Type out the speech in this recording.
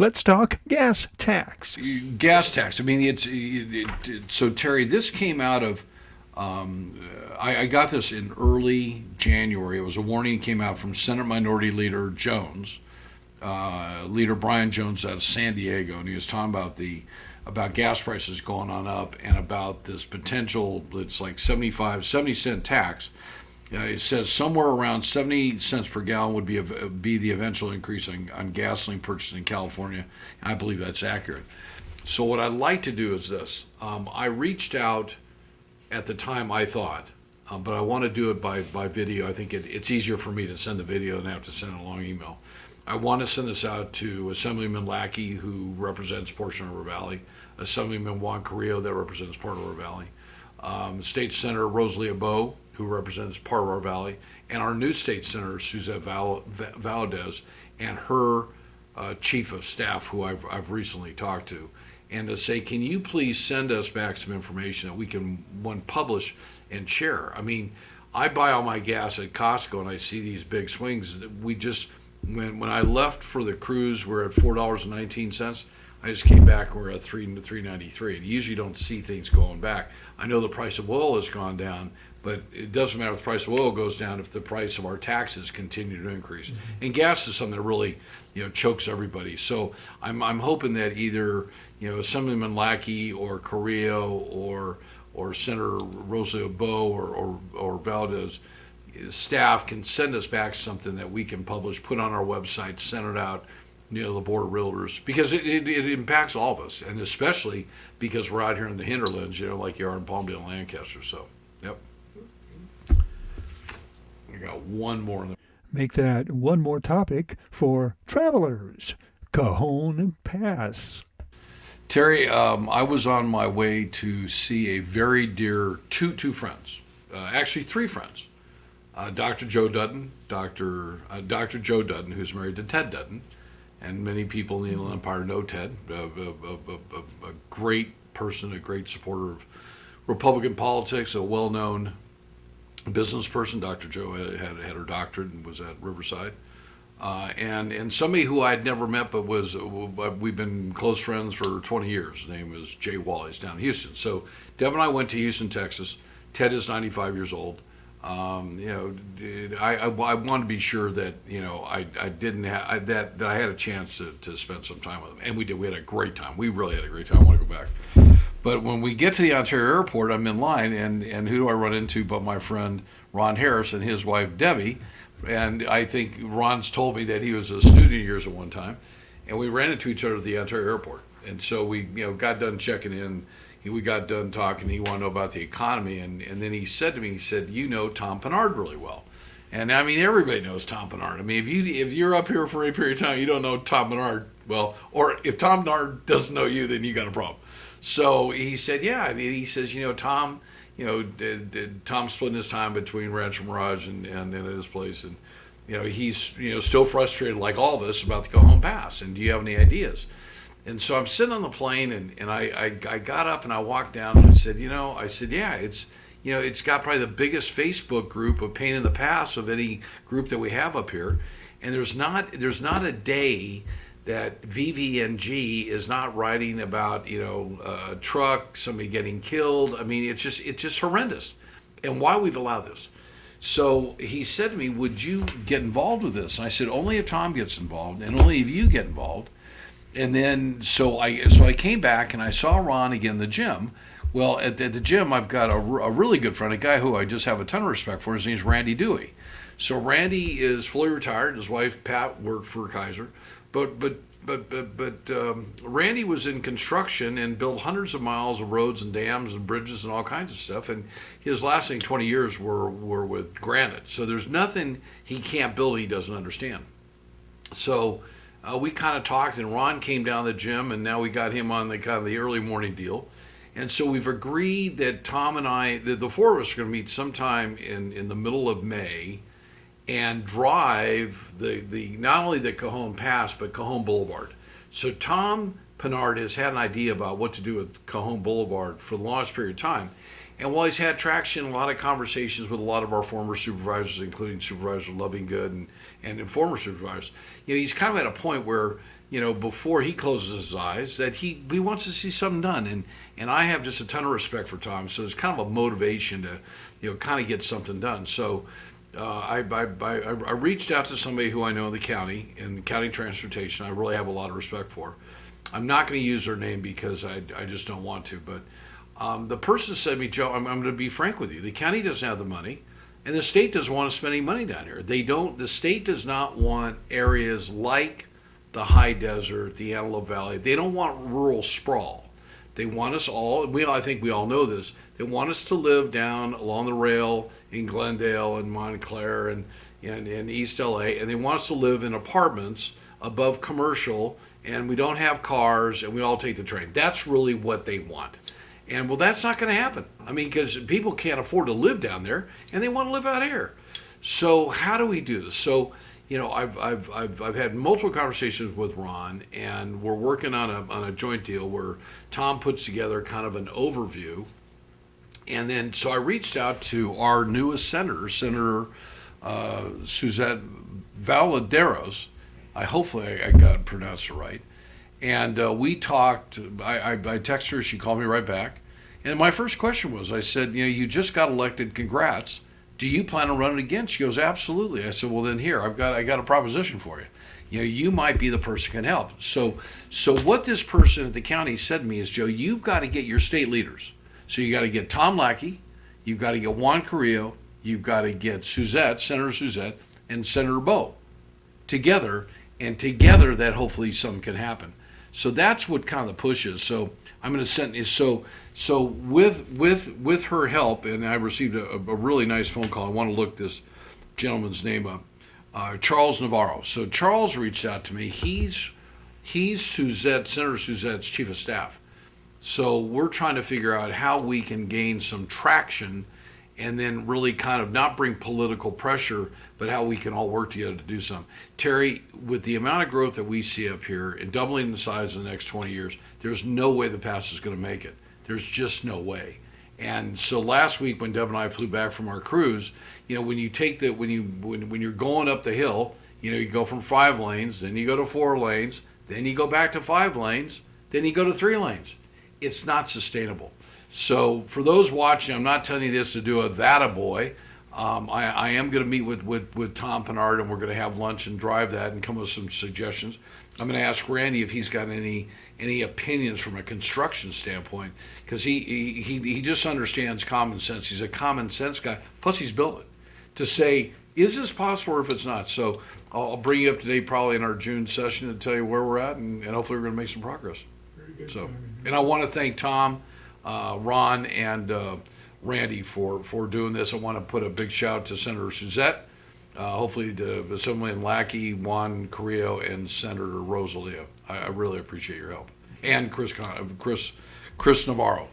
let's talk gas tax. Gas tax. I mean, so Terry, this came out of. I got this in early January. It was a warning that came out from Senate Minority Leader Jones, Leader Brian Jones out of San Diego, and he was talking about gas prices going on up and about this potential. It's like 70 cent tax. It says somewhere around 70 cents per gallon would be the eventual increase on gasoline purchased in California. I believe that's accurate. So what I'd like to do is this. I reached out at the time, I thought, but I want to do it by video. I think it's easier for me to send the video than have to send a long email. I want to send this out to Assemblyman Lackey, who represents a portion of our valley, Assemblyman Juan Carrillo, that represents part of our valley, State Senator Rosilicie, Bogh, who represents part of our valley, and our new state senator, Suzette Valledares, and her chief of staff, who I've recently talked to, and to say, can you please send us back some information that we can, one, publish and share? I mean, I buy all my gas at Costco, and I see these big swings. When I left for the cruise, we're at $4.19. I just came back and we're at $3.93. And you usually don't see things going back. I know the price of oil has gone down, but it doesn't matter if the price of oil goes down if the price of our taxes continue to increase. Mm-hmm. And gas is something that really, chokes everybody. So I'm hoping that either, Assemblyman Lackey or Carrillo or Senator Rosilicie, Bogh or Valdes staff can send us back something that we can publish, put on our website, send it out, the Board of Realtors, because it impacts all of us, and especially because we're out here in the hinterlands, like you are in Palmdale and Lancaster. So, yep. I got one more. Make that one more topic for travelers. Cajon Pass. Terry, I was on my way to see a very dear two friends, actually three friends. Dr. Joe Dutton, Dr. Joe Dutton, who's married to Ted Dutton, and many people in the Inland Empire know Ted, a great person, a great supporter of Republican politics, a well-known business person. Dr. Joe had her doctorate and was at Riverside. And somebody who I had never met, but we've been close friends for 20 years. His name is Jay Wall. He's down in Houston. So Deb and I went to Houston, Texas. Ted is 95 years old. I want to be sure that I didn't have that I had a chance to spend some time with him, and we did. We had a great time. We really had a great time. I want to go back. But when we get to the Ontario airport, I'm in line, and who do I run into but my friend Ron Harris and his wife Debbie. And I think Ron's told me that he was a student of yours at one time, and we ran into each other at the Ontario airport. And so we got done checking in. We got done talking. He wanted to know about the economy, and then he said to me, you know Tom Pennard really well. And I mean, everybody knows Tom Pennard. I mean, if you're up here for a period of time, you don't know Tom Pennard well, or if Tom Pennard doesn't know you, then you got a problem. So he said, yeah, and he says, Tom, Tom's splitting his time between Rancho Mirage and his place, and he's still frustrated like all of us about the Cajon Pass. And do you have any ideas? And so I'm sitting on the plane, and I got up and I walked down and I said, yeah, it's got probably the biggest Facebook group of Pain in the Pass of any group that we have up here, and there's not a day that VVNG is not writing about a truck, somebody getting killed. I mean, it's just horrendous, and why we've allowed this. So he said to me, would you get involved with this? And I said, only if Tom gets involved, and only if you get involved. And then so I came back and I saw Ron again in the gym. Well, at the gym, I've got a really good friend, a guy who I just have a ton of respect for. His name's Randy Dewey. So Randy is fully retired. His wife Pat worked for Kaiser, but Randy was in construction and built hundreds of miles of roads and dams and bridges and all kinds of stuff. And his lasting 20 years were with granite. So there's nothing he can't build he doesn't understand. So we kind of talked, and Ron came down the gym, and now we got him on the kind of the early morning deal. And so we've agreed that Tom and I, the four of us, are going to meet sometime in the middle of May and drive the not only the Cajon Pass, but Cajon Boulevard. So Tom Pennard has had an idea about what to do with Cajon Boulevard for the longest period of time. And while he's had traction, a lot of conversations with a lot of our former supervisors, including Supervisor Lovingood and former supervisors, he's kind of at a point where before he closes his eyes, that he wants to see something done. And I have just a ton of respect for Tom. So it's kind of a motivation to, kind of get something done. So I reached out to somebody who I know in the county, in county transportation. I really have a lot of respect for. I'm not going to use their name because I just don't want to. But the person said to me, Joe, I'm going to be frank with you. The county doesn't have the money, and the state doesn't want to spend any money down here. The state does not want areas like the high desert, the Antelope Valley. They don't want rural sprawl. They want us all, and I think we all know this, they want us to live down along the rail in Glendale and Montclair and East LA, and they want us to live in apartments above commercial, and we don't have cars, and we all take the train. That's really what they want. And well, that's not going to happen. I mean, because people can't afford to live down there, and they want to live out here. So how do we do this? So, I've had multiple conversations with Ron, and we're working on a joint deal where Tom puts together kind of an overview. And then, so I reached out to our newest senator, Senator Suzette Valledares. Hopefully I got it pronounced it right. And we talked. I texted her. She called me right back. And my first question was, I said, you just got elected. Congrats. Do you plan on running again? She goes, absolutely. I said, well, then here, I got a proposition for you. You might be the person who can help. So what this person at the county said to me is, Joe, you've got to get your state leaders. So you got to get Tom Lackey, you've got to get Juan Carrillo, you've got to get Suzette, Senator Suzette, and Senator Bogh together, and together that hopefully something can happen. So that's what kind of the push is. So I'm going to send you. So with her help, and I received a really nice phone call. I want to look this gentleman's name up, Charles Navarro. So Charles reached out to me. He's Suzette, Senator Suzette's chief of staff. So we're trying to figure out how we can gain some traction, and then really kind of not bring political pressure, but how we can all work together to do something. Terry, with the amount of growth that we see up here and doubling the size in the next 20 years, there's no way the pass is going to make it. There's just no way. And so last week when Deb and I flew back from our cruise, when you take when you're going up the hill, you go from 5 lanes, then you go to 4 lanes, then you go back to 5 lanes, then you go to 3 lanes. It's not sustainable. So for those watching, I'm not telling you this to do a that-a-boy. I am going to meet with Tom Pennard, and we're going to have lunch and drive that and come with some suggestions. I'm going to ask Randy if he's got any opinions from a construction standpoint, because he just understands common sense. He's a common sense guy. Plus, he's built it to say, is this possible or if it's not? So I'll bring you up to date probably in our June session to tell you where we're at, and hopefully we're going to make some progress. Very good. So, and I want to thank Tom, Ron, and Randy for doing this. I want to put a big shout out to Senator Suzette, hopefully to Assemblymen Lackey, Juan Carrillo, and Senator Rosilicie. I really appreciate your help. And Chris Navarro.